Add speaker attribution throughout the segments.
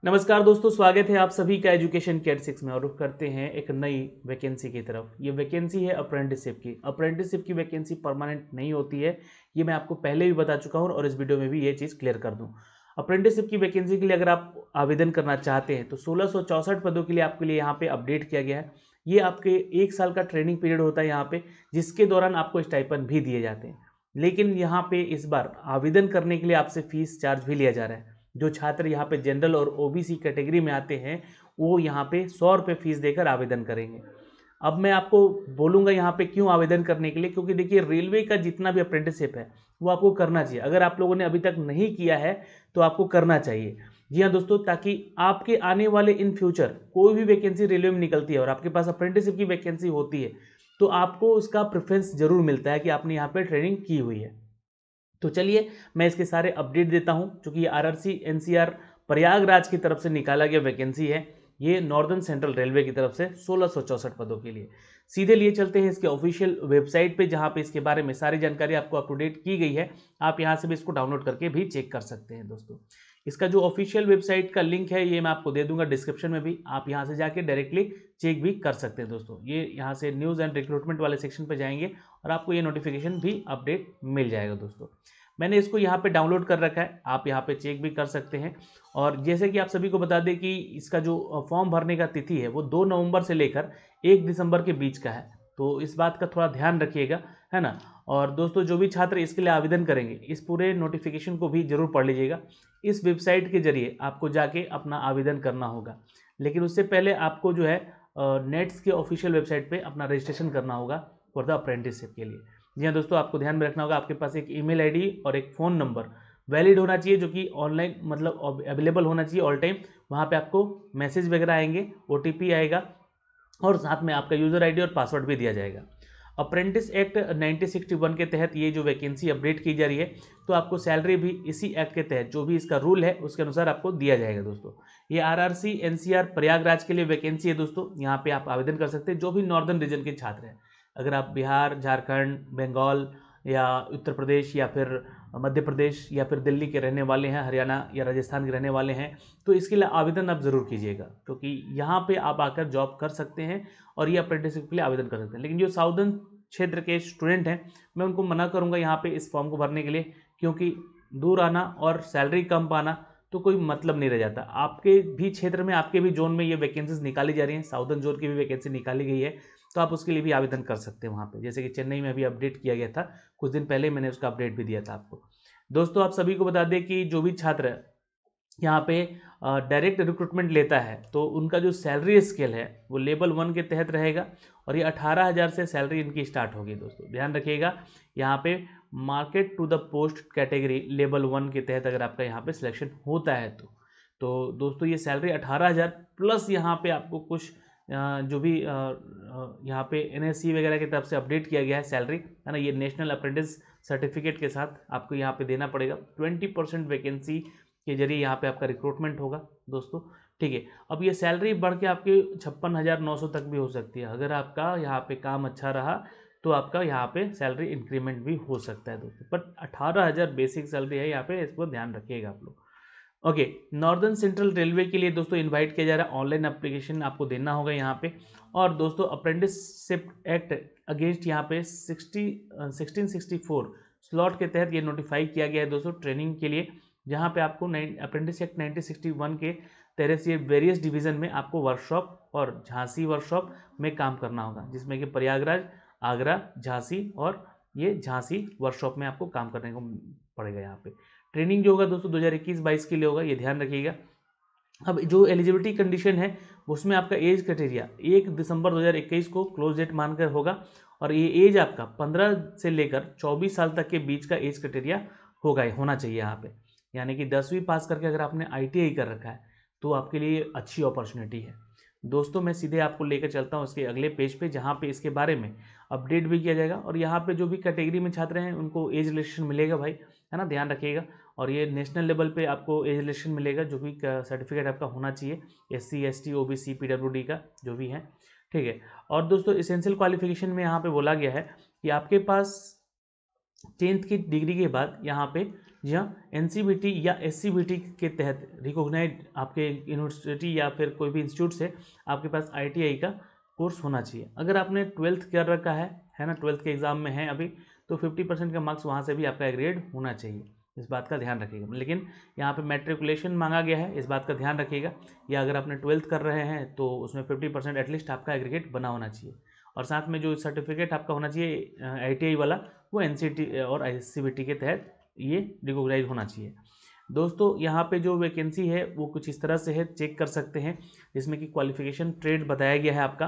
Speaker 1: नमस्कार दोस्तों, स्वागत है आप सभी का एजुकेशन केयर 6 में। और रुख करते हैं एक नई वैकेंसी की तरफ। ये वैकेंसी है अप्रेंटिसशिप की वैकेंसी परमानेंट नहीं होती है। ये मैं आपको पहले भी बता चुका हूँ और इस वीडियो में भी ये चीज़ क्लियर कर दूँ। अप्रेंटिसशिप की वैकेंसी के लिए अगर आप आवेदन करना चाहते हैं तो 1664 पदों के लिए आपके लिए यहाँ पे अपडेट किया गया है। ये आपके 1 साल का ट्रेनिंग पीरियड होता है यहाँ पे, जिसके दौरान आपको स्टाइपेंड भी दिए जाते हैं। लेकिन यहाँ पे इस बार आवेदन करने के लिए आपसे फीस चार्ज भी लिया जा रहा है। जो छात्र यहाँ पे जनरल और ओबीसी कैटेगरी में आते हैं वो यहाँ पे 100 रुपये फीस देकर आवेदन करेंगे। अब मैं आपको बोलूँगा यहाँ पे क्यों आवेदन करने के लिए, क्योंकि देखिए रेलवे का जितना भी अप्रेंटिसशिप है वो आपको करना चाहिए। अगर आप लोगों ने अभी तक नहीं किया है तो आपको करना चाहिए। जी हाँ दोस्तों, ताकि आपके आने वाले इन फ्यूचर कोई भी वैकेंसी रेलवे में निकलती है और आपके पास अप्रेंटिसशिप की वैकेंसी होती है तो आपको उसका प्रेफरेंस जरूर मिलता है कि आपने यहाँ पे ट्रेनिंग की हुई है। तो चलिए मैं इसके सारे अपडेट देता हूं। चूंकि ये आरआरसी एनसीआर प्रयागराज की तरफ से निकाला गया वैकेंसी है, ये नॉर्दर्न सेंट्रल रेलवे की तरफ से 1664 पदों के लिए। सीधे लिए चलते हैं इसके ऑफिशियल वेबसाइट पे, जहां पे इसके बारे में सारी जानकारी आपको अप टू डेट की गई है। आप यहां से भी इसको डाउनलोड करके भी चेक कर सकते हैं दोस्तों। इसका जो ऑफिशियल वेबसाइट का लिंक है ये मैं आपको दे दूंगा डिस्क्रिप्शन में भी, आप यहां से जाके डायरेक्टली चेक भी कर सकते हैं दोस्तों। ये यहाँ से न्यूज़ एंड रिक्रूटमेंट वाले सेक्शन पर जाएंगे और आपको ये नोटिफिकेशन भी अपडेट मिल जाएगा दोस्तों। मैंने इसको यहाँ पे डाउनलोड कर रखा है, आप यहाँ पे चेक भी कर सकते हैं। और जैसे कि आप सभी को बता दें कि इसका जो फॉर्म भरने का तिथि है वो 2 नवंबर से लेकर 1 दिसंबर के बीच का है, तो इस बात का थोड़ा ध्यान रखिएगा, है ना। और दोस्तों जो भी छात्र इसके लिए आवेदन करेंगे इस पूरे नोटिफिकेशन को भी जरूर पढ़ लीजिएगा। इस वेबसाइट के जरिए आपको जाके अपना आवेदन करना होगा, लेकिन उससे पहले आपको जो है नेट्स के ऑफिशियल वेबसाइट पर अपना रजिस्ट्रेशन करना होगा फॉर द अप्रेंटिसशिप के लिए। जी हाँ दोस्तों, आपको ध्यान में रखना होगा आपके पास एक ईमेल आईडी और एक फ़ोन नंबर वैलिड होना चाहिए, जो कि ऑनलाइन मतलब अवेलेबल होना चाहिए ऑल टाइम। वहाँ पे आपको मैसेज वगैरह आएंगे, ओटीपी आएगा और साथ में आपका यूज़र आईडी और पासवर्ड भी दिया जाएगा। अप्रेंटिस एक्ट 1961 के तहत ये जो वैकेंसी अपडेट की जा रही है, तो आपको सैलरी भी इसी एक्ट के तहत जो भी इसका रूल है उसके अनुसार आपको दिया जाएगा दोस्तों। ये आरआरसी एनसीआर प्रयागराज के लिए वैकेंसी है दोस्तों। यहाँ पे आप आवेदन कर सकते हैं जो भी नॉर्दर्न रीजन के छात्र हैं। अगर आप बिहार, झारखंड, बंगाल या उत्तर प्रदेश या फिर मध्य प्रदेश या फिर दिल्ली के रहने वाले हैं, हरियाणा या राजस्थान के रहने वाले हैं, तो इसके लिए आवेदन आप ज़रूर कीजिएगा, क्योंकि यहाँ पे आप आकर जॉब कर सकते हैं और ये अप्रेंटिसशिप के लिए आवेदन कर सकते हैं। लेकिन जो साउदर्न क्षेत्र के स्टूडेंट हैं मैं उनको मना करूँगा यहाँ पे इस फॉर्म को भरने के लिए, क्योंकि दूर आना और सैलरी कम पाना तो कोई मतलब नहीं रह जाता। आपके भी क्षेत्र में, आपके भी जोन में ये वैकेंसीज निकाली जा रही हैं, साउदर्न जोन की भी वैकेंसी निकाली गई है, तो आप उसके लिए भी आवेदन कर सकते हैं वहाँ पे। जैसे कि चेन्नई में अभी अपडेट किया गया था, कुछ दिन पहले मैंने उसका अपडेट भी दिया था आपको। दोस्तों आप सभी को बता दें कि जो भी छात्र यहाँ पे डायरेक्ट रिक्रूटमेंट लेता है तो उनका जो सैलरी स्केल है वो लेवल 1 के तहत रहेगा और ये 18,000 से सैलरी इनकी स्टार्ट होगी दोस्तों। ध्यान रखिएगा, यहाँ पे market to the post category level 1 के तहत अगर आपका यहाँ पे सिलेक्शन होता है तो दोस्तों ये सैलरी 18,000 प्लस यहाँ पे आपको कुछ जो भी यहाँ पे एनएससी वगैरह की तरफ से अपडेट किया गया है सैलरी, है ना, ये नेशनल अप्रेंटिस सर्टिफिकेट के साथ आपको यहाँ पे देना पड़ेगा। 20% वैकेंसी के जरिए यहाँ पे आपका रिक्रूटमेंट होगा दोस्तों, ठीक है। अब ये सैलरी बढ़ के आपके 56,900 तक भी हो सकती है। अगर आपका यहाँ पे काम अच्छा रहा तो आपका यहाँ पे सैलरी इंक्रीमेंट भी हो सकता है दोस्तों, पर 18,000 बेसिक सैलरी है यहाँ पे, इसको ध्यान रखिएगा आप लोग। ओके, नॉर्दर्न सेंट्रल रेलवे के लिए दोस्तों इनवाइट किया जा रहा है, ऑनलाइन एप्लीकेशन आपको देना होगा यहाँ पे। और दोस्तों अप्रेंटिसशिप एक्ट अगेंस्ट यहाँ पे 1664 स्लॉट के तहत ये नोटिफाई किया गया है दोस्तों ट्रेनिंग के लिए, जहाँ पे आपको अप्रेंटिस एक्ट 1961 के तहत से वेरियस डिवीज़न में आपको वर्कशॉप और झांसी वर्कशॉप में काम करना होगा, जिसमें कि प्रयागराज, आगरा, झांसी और ये झांसी वर्कशॉप में आपको काम करने को पड़ेगा। यहाँ पे ट्रेनिंग जो होगा दोस्तों 2021-22 के लिए होगा, ये ध्यान रखिएगा। अब जो एलिजिबिलिटी कंडीशन है उसमें आपका एज क्राइटेरिया 1 दिसंबर 2021 को क्लोज डेट मानकर होगा और ये एज आपका 15 से लेकर 24 साल तक के बीच का एज क्राइटेरिया होना चाहिए यहाँ पे। यानी कि 10वीं पास करके अगर आपने ITI कर रखा है तो आपके लिए अच्छी अपॉर्चुनिटी है दोस्तों। मैं सीधे आपको लेकर चलता हूँ इसके अगले पेज पे, जहाँ पे इसके बारे में अपडेट भी किया जाएगा और यहाँ पे जो भी कैटेगरी में छात्र हैं उनको एज रिलेक्शन मिलेगा भाई, है ना, ध्यान रखिएगा। और ये नेशनल लेवल पे आपको एज रिलेक्शन मिलेगा, जो भी सर्टिफिकेट आपका होना चाहिए SC ST OBC PWD का जो भी है, ठीक है। और दोस्तों इसेंशियल क्वालिफिकेशन में यहाँ पे बोला गया है कि आपके पास 10th की डिग्री के बाद यहाँ पे जी हाँ, एनसीवीटी या एससीवीटी के तहत रिकॉग्नाइज्ड आपके यूनिवर्सिटी या फिर कोई भी इंस्टीट्यूट से आपके पास आईटीआई का कोर्स होना चाहिए। अगर आपने 12th कर रखा है ना, 12th के एग्ज़ाम में है अभी, तो 50% का मार्क्स वहाँ से भी आपका ग्रेड होना चाहिए, इस बात का ध्यान रखिएगा। लेकिन यहाँ पे मैट्रिकुलेशन मांगा गया है, इस बात का ध्यान रखिएगा। या अगर आपने 12th कर रहे हैं तो उसमें 50% एटलीस्ट आपका एग्रीगेट बना होना चाहिए। और साथ में जो सर्टिफिकेट आपका होना चाहिए आईटीआई वाला, वो एनसीटी और एससीवीटी के तहत ये रिकॉग्नाइज होना चाहिए। दोस्तों यहाँ पे जो वैकेंसी है वो कुछ इस तरह से है, चेक कर सकते हैं, जिसमें कि क्वालिफिकेशन ट्रेड बताया गया है आपका।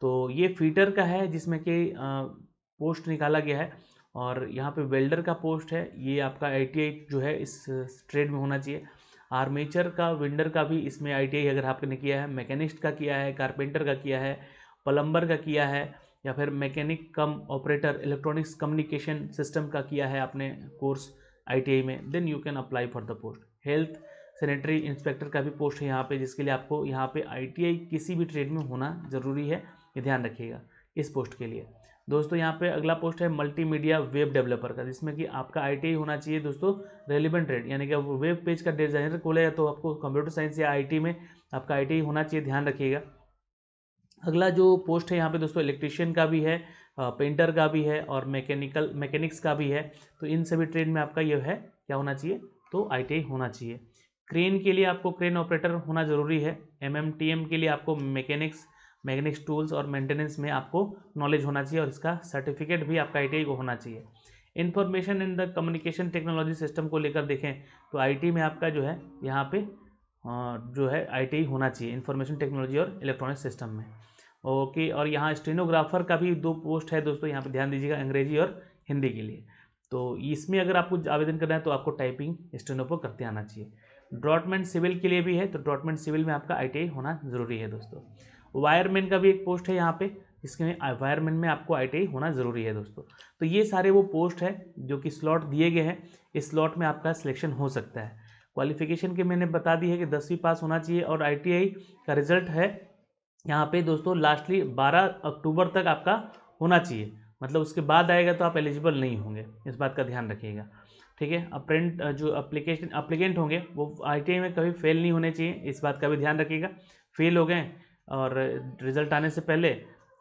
Speaker 1: तो ये फीटर का है जिसमें कि पोस्ट निकाला गया है, और यहाँ पे वेल्डर का पोस्ट है, ये आपका आईटीआई जो है इस ट्रेड में होना चाहिए। आर्मेचर का, वेंडर का भी इसमें आईटीआई अगर आपने किया है, मैकेनिस्ट का किया है, कारपेंटर का किया है, प्लम्बर का किया है, या फिर mechanic cum operator electronics communication system का किया है आपने कोर्स आईटीआई में, then you can apply for the post. Health sanitary inspector का भी पोस्ट है यहाँ पे, जिसके लिए आपको यहाँ पे आईटीआई किसी भी ट्रेड में होना ज़रूरी है, ये ध्यान रखिएगा इस पोस्ट के लिए। दोस्तों यहाँ पे अगला पोस्ट है मल्टीमीडिया वेब डेवलपर का, जिसमें कि आपका आईटीआई होना चाहिए दोस्तों रेलिवेंट ट्रेड, यानी कि वेब पेज का डिजाइनर खोलेगा तो आपको कंप्यूटर साइंस या आईटी में आपका आईटीआई होना चाहिए, ध्यान रखिएगा। अगला जो पोस्ट है यहाँ पे दोस्तों इलेक्ट्रीशियन का भी है, पेंटर का भी है, और मैकेनिक्स का भी है। तो इन सभी ट्रेड में आपका ये है क्या होना चाहिए, तो आईटीआई होना चाहिए। क्रेन के लिए आपको क्रेन ऑपरेटर होना ज़रूरी है। एमएमटीएम के लिए आपको मैकेनिक्स टूल्स और मेंटेनेंस में आपको नॉलेज होना चाहिए, और इसका सर्टिफिकेट भी आपका आईटीआई को होना चाहिए। Information in the communication technology system को लेकर देखें तो आईटी में आपका जो है यहाँ पे जो है आईटीआई होना चाहिए, इंफॉर्मेशन टेक्नोलॉजी और इलेक्ट्रॉनिक सिस्टम में। ओके, और यहाँ स्टेनोग्राफर का भी 2 पोस्ट है दोस्तों, यहाँ पे ध्यान दीजिएगा, अंग्रेजी और हिंदी के लिए। तो इसमें अगर आपको आवेदन करना है तो आपको टाइपिंग स्टेनो पर करते आना चाहिए। ड्रॉटमैन सिविल के लिए भी है, तो ड्रॉटमैन सिविल में आपका आईटीआई होना ज़रूरी है दोस्तों। वायरमैन का भी एक पोस्ट है यहाँ पे, जिसमें वायरमैन में आपको आईटीआई होना ज़रूरी है दोस्तों। तो ये सारे वो पोस्ट है जो कि स्लॉट दिए गए हैं, इस स्लॉट में आपका सिलेक्शन हो सकता है। क्वालिफिकेशन के मैंने बता दी है कि 10वीं पास होना चाहिए, और आईटीआई का रिजल्ट है यहाँ पे दोस्तों लास्टली 12 अक्टूबर तक आपका होना चाहिए, मतलब उसके बाद आएगा तो आप एलिजिबल नहीं होंगे, इस बात का ध्यान रखिएगा, ठीक है। जो अप्लीकेंट होंगे वो आईटीआई में कभी फेल नहीं होने चाहिए, इस बात का भी ध्यान रखिएगा। फेल हो गए और रिजल्ट आने से पहले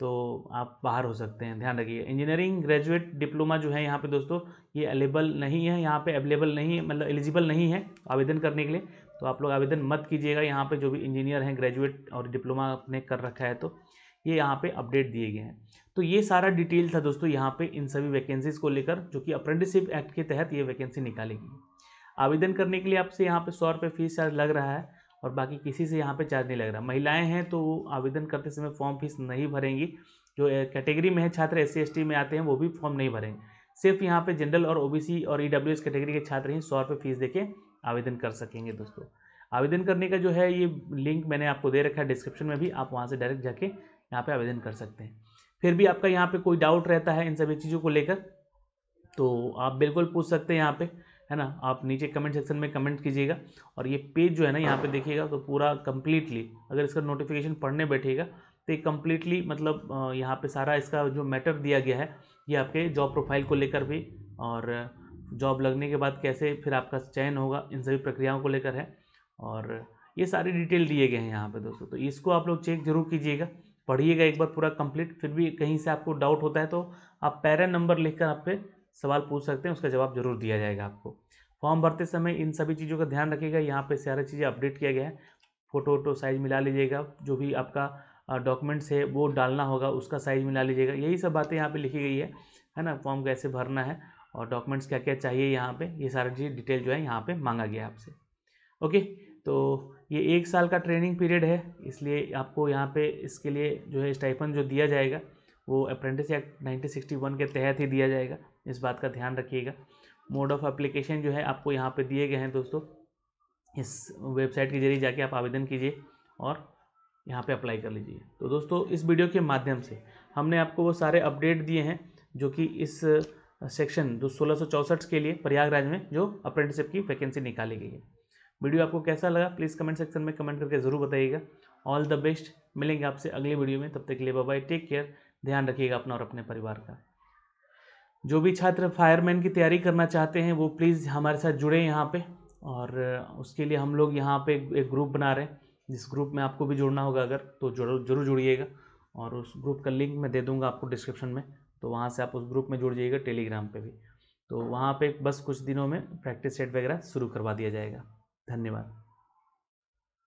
Speaker 1: तो आप बाहर हो सकते हैं, ध्यान रखिए। इंजीनियरिंग ग्रेजुएट डिप्लोमा जो है यहाँ पे दोस्तों ये अवेलेबल नहीं है, यहाँ पे अवेलेबल नहीं है, मतलब एलिजिबल नहीं है आवेदन करने के लिए। तो आप लोग आवेदन मत कीजिएगा यहाँ पे, जो भी इंजीनियर हैं ग्रेजुएट और डिप्लोमा आपने कर रखा है तो ये यहाँ पे अपडेट दिए गए हैं। तो ये सारा डिटेल था दोस्तों यहाँ पे इन सभी वैकेंसीज को लेकर, जो कि अप्रेंटिसशिप एक्ट के तहत ये वैकेंसी निकाली गई। आवेदन करने के लिए आपसे यहाँ पे 100 रुपये फीस चार्ज लग रहा है, और बाकी किसी से यहाँ पे चार्ज नहीं लग रहा। महिलाएं हैं तो आवेदन करते समय फॉर्म फीस नहीं भरेंगी, जो कैटेगरी में है छात्र SC ST में आते हैं वो भी फॉर्म नहीं भरेंगे। सिर्फ यहाँ पे जनरल और OBC और EWS कैटेगरी के छात्र ही 100 रुपये फीस देके आवेदन कर सकेंगे दोस्तों। आवेदन करने का जो है ये लिंक मैंने आपको दे रखा है डिस्क्रिप्शन में भी, आप वहाँ से डायरेक्ट जाके यहाँ पे आवेदन कर सकते हैं। फिर भी आपका यहाँ पे कोई डाउट रहता है इन सभी चीज़ों को लेकर तो आप बिल्कुल पूछ सकते हैं यहाँ पे, है ना। आप नीचे कमेंट सेक्शन में कमेंट कीजिएगा। और ये पेज जो है ना यहाँ पे देखिएगा तो पूरा कम्प्लीटली, अगर इसका नोटिफिकेशन पढ़ने बैठिएगा तो ये कम्प्लीटली मतलब यहाँ पे सारा इसका जो मैटर दिया गया है, ये आपके जॉब प्रोफाइल को लेकर भी, और जॉब लगने के बाद कैसे फिर आपका चयन होगा, इन सभी प्रक्रियाओं को लेकर है। और ये सारी डिटेल दिए गए हैं यहाँ पे दोस्तों, तो इसको आप लोग चेक जरूर कीजिएगा, पढ़िएगा एक बार पूरा कंप्लीट। फिर भी कहीं से आपको डाउट होता है तो आप पैरा नंबर लिखकर आप पे सवाल पूछ सकते हैं, उसका जवाब जरूर दिया जाएगा आपको। फॉर्म भरते समय इन सभी चीज़ों का ध्यान रखिएगा, यहाँ पे सारी चीज़ें अपडेट किया गया है। फ़ोटो वोटो साइज़ मिला लीजिएगा, जो भी आपका डॉक्यूमेंट्स है वो डालना होगा उसका साइज़ मिला लीजिएगा, यही सब बातें यहाँ पे लिखी गई है ना। फॉर्म कैसे भरना है और डॉक्यूमेंट्स क्या क्या चाहिए यहाँ पे, ये सारी चीज़ डिटेल जो है यहाँ पे मांगा गया है आपसे। ओके, तो ये 1 साल का ट्रेनिंग पीरियड है, इसलिए आपको यहाँ पे इसके लिए जो है स्टाइपेंड जो दिया जाएगा वो अप्रेंटिस एक्ट 1961 के तहत ही दिया जाएगा, इस बात का ध्यान रखिएगा। मोड ऑफ एप्लीकेशन जो है आपको यहाँ पे दिए गए हैं दोस्तों, इस वेबसाइट के जरिए जाके आप आवेदन कीजिए और यहाँ पे अप्लाई कर लीजिए। तो दोस्तों इस वीडियो के माध्यम से हमने आपको वो सारे अपडेट दिए हैं जो कि इस सेक्शन 1664 के लिए प्रयागराज में जो अप्रेंटिसशिप की वैकेंसी निकाली गई है। वीडियो आपको कैसा लगा प्लीज़ कमेंट सेक्शन में कमेंट करके ज़रूर बताइएगा। ऑल द बेस्ट, मिलेंगे आपसे अगली वीडियो में, तब तक के लिए बाय बाय, टेक केयर, ध्यान रखिएगा अपना और अपने परिवार का। जो भी छात्र फायरमैन की तैयारी करना चाहते हैं वो प्लीज़ हमारे साथ जुड़ें यहाँ पे, और उसके लिए हम लोग यहाँ पे एक ग्रुप बना रहे हैं, जिस ग्रुप में आपको भी जुड़ना होगा अगर तो जरूर जुड़िएगा। और उस ग्रुप का लिंक मैं दे दूँगा आपको डिस्क्रिप्शन में, तो वहाँ से आप उस ग्रुप में जुड़ जाइएगा, टेलीग्राम पे भी। तो वहाँ पे बस कुछ दिनों में प्रैक्टिस सेट वगैरह शुरू करवा दिया जाएगा। धन्यवाद।